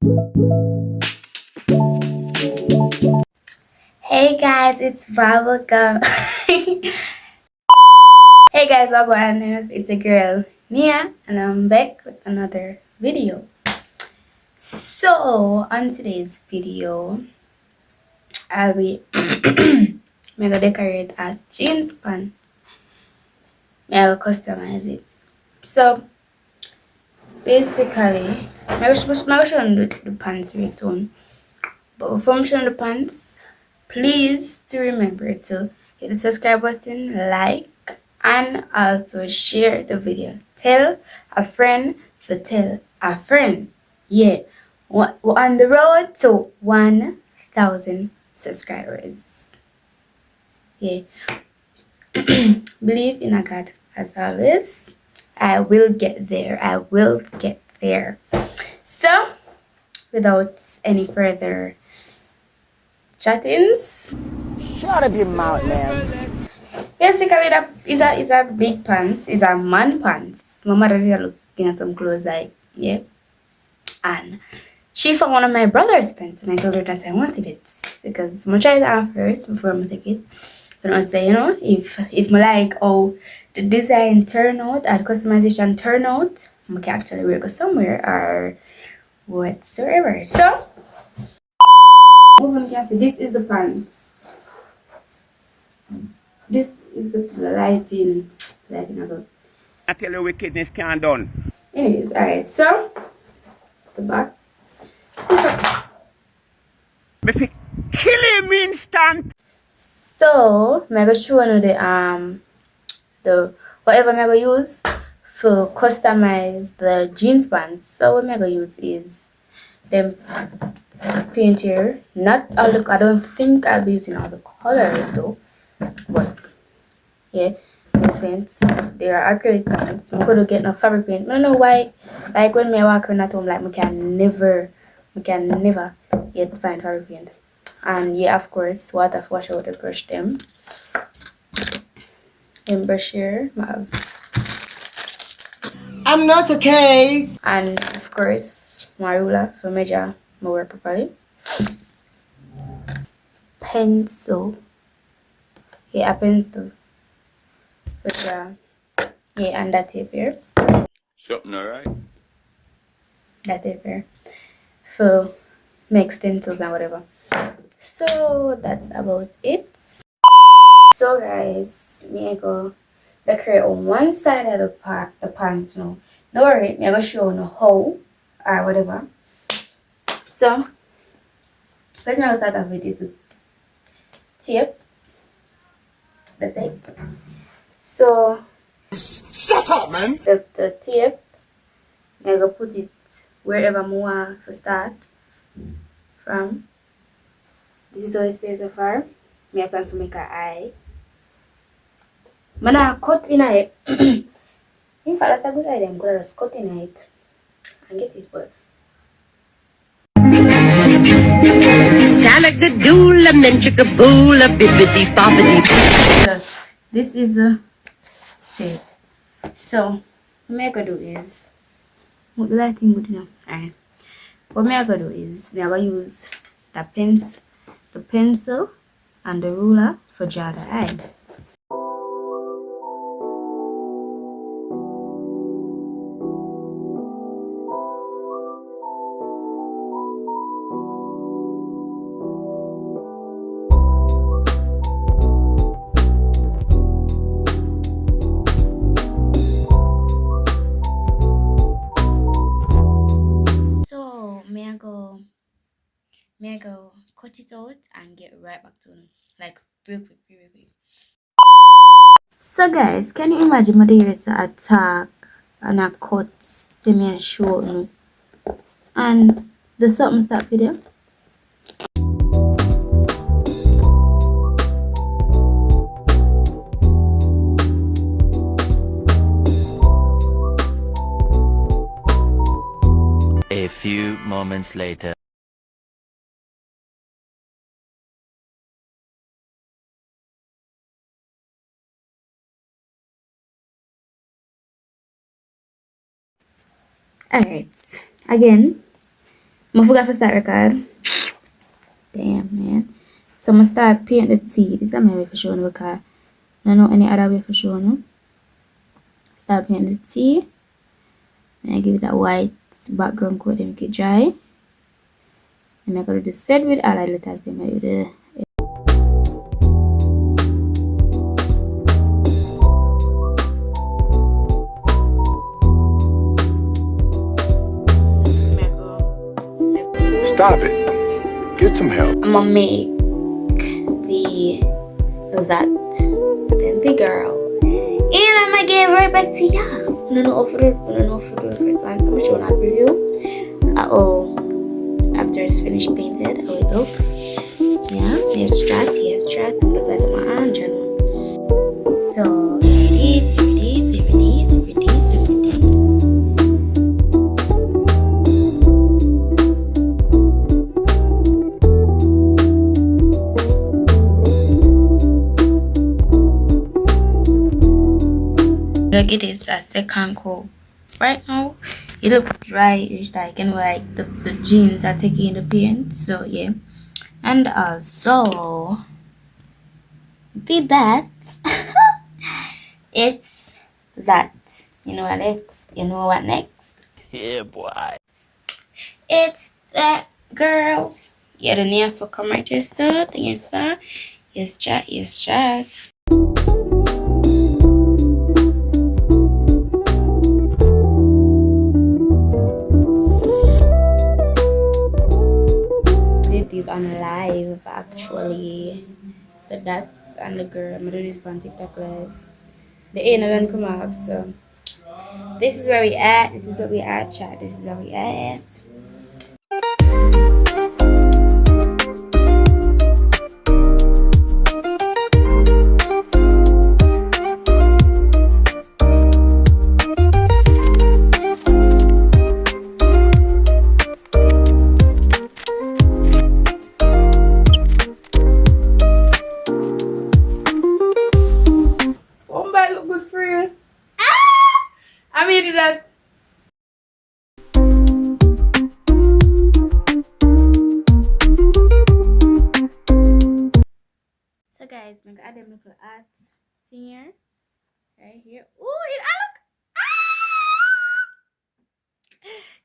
Hey guys, it's welcome. Hey guys, welcome. It's a girl Nia, and I'm back with another video. So on today's video, I'll be gonna decorate a jeans pant. I'll customize it. So basically, I'm gonna show you the pants very soon. But before I'm showing the pants, please to remember to hit the subscribe button, like, and also share the video. Tell a friend to tell a friend. Yeah, we're on the road to 1,000 subscribers. Yeah, believe in a God as always. I will get there. I will get there. So, without any further chattings, Shut up your mouth, man. basically that is a big pants, is a man pants. My mother is looking at some clothes like yeah, and she found one of my brother's pants, and I told her that I wanted it because I'm try it out first before I take it. And I say, if I like how the design turn out or the customization turn out, I can actually wear it somewhere or whatsoever. So, moving can see this is the pants. This is the lighting about. I tell you wickedness can't done. Anyways, alright, so the back. Me fi kill him instant. So I'm gonna show you the whatever I'm gonna use for customize the jeans pants. So what I'm gonna use is them paint here. Not all the I don't think I'll be using all the colors though. But yeah, these paints. They are acrylic paints. I'm gonna get no fabric paint. I don't know why. Like when I walk around at home, like I can never yet find fabric paint. And yeah, of course, water to wash out the brush them. Then brush here, I have. I'm not okay. And of course, my ruler for measure my work properly. Pencil. Yeah, a pencil. With yeah, and that tape here. Something alright. That tape here. For make stencils and whatever. So that's about it. So guys, me I go decorate on one side of the pants now. Don't worry, me I go show you how or whatever. So first I'm gonna start off with this tape. The tape. So Shut up, man. the tape, I go put it wherever I want to start from. This is how it stays so far. Me I plan to make an eye. Man, I cut in it. In fact, that's a good idea. I'm gonna just cut in it and get it. But Salagadoola, menchikaboola, bibbidi bobbidi. this is the tape. So what I'm gonna do is what the lighting good enough. Alright. What I'm gonna do is I'm gonna use the pencil and the ruler for draw the eye. So may I go cut it out and get right back to them. Like real quick. So guys, can you imagine my there is a attack and a cut see me and show me and the something stop video? A few moments later. Alright, again I forgot to start record. Damn, man. So I'm gonna start paint the tee. This is my way for showing because I don't know any other way for showing. Start painting the tee. And I give it that white background coat and make it dry. And I'm gonna do the set with all the letters in my the Stop it. Get some help. I'm gonna make the that then the girl. And I'm gonna get right back to ya. No offer the first one. So I'm showing that review. After it's finished painted, how it looks. Yeah, here's strat, I'm gonna let my orange channel. So here it is. Look, it is a second coat. Right now, it looks dry-ish, like the jeans are taking the paint. So yeah, and also did that. It's that. You know what next? Yeah, boy. It's that girl. Yeah, the name for come right here, sir. Thank you, sir. Yes, chat. Did these on live actually. The dots and the girl. I'm gonna do this on TikTok live. The end didn't come up, so this is where we at. Chat. This is where we at. Look good for you. I made that. So guys, I'm gonna add them little art thing here. Right here. Ooh, it look.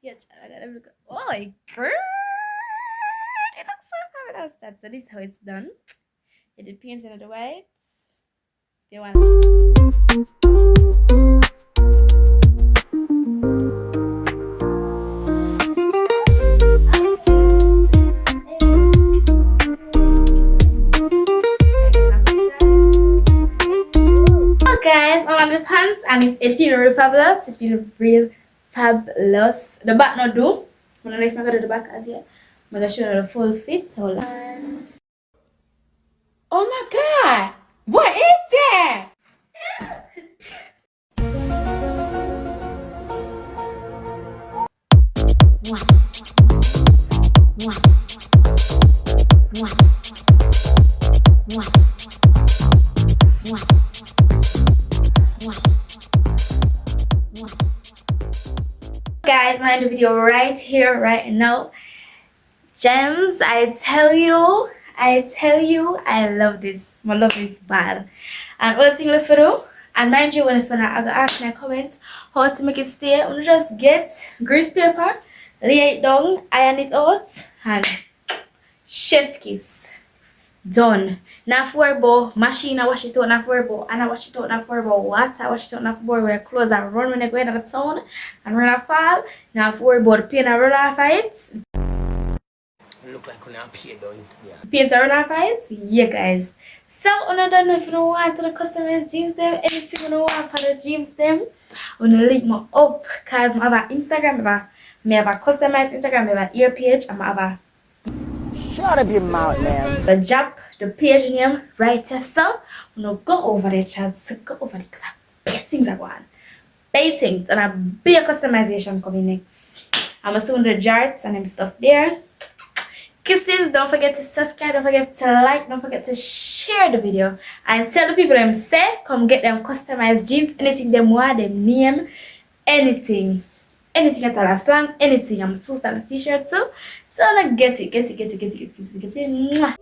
Yeah, I got them look. Oh my god. It looks so fabulous. So this is how it's done. I did painting of the whites. They want guys, I'm on the pants and it feels real fabulous. The back not do. I'm gonna go to the back as yet. I'm gonna show you the full fit. Hold on. Oh my god! What is that? Guys, I'm the video right here, right now. Gems, I tell you, I love this. I love this ball. And one thing left to do, and mind you, when I go ask in the comments how to make it stay, I'm just get grease paper, lay it down, iron it out, and chef kiss. Done. Now for about machine, I wash it out, now for about, and I wash it out, now for about water, I wash it out, now for where clothes are run when I go into the town and run a fall. Now for about the paint I run off it. Look like we're not paid down here. Paint I run off it? Yeah, guys. So, I don't know if you don't want to the customers jeans them, anything you don't want for the jeans them, I'm gonna link me up because I have an Instagram, I have a customized Instagram, I have an ear page, I have a Shut up your mouth, man. the job, the page name right here. So I'm gonna go over the chat, go over it because big things are going. Big things and a big customization coming next. I'm gonna soon the charts and them stuff there. Kisses, don't forget to subscribe, don't forget to like, don't forget to share the video and tell the people them say come get them customized jeans, anything them want, them name, anything. anything at all slang, anything. I'm so style t-shirt too. So like get it. Mwah.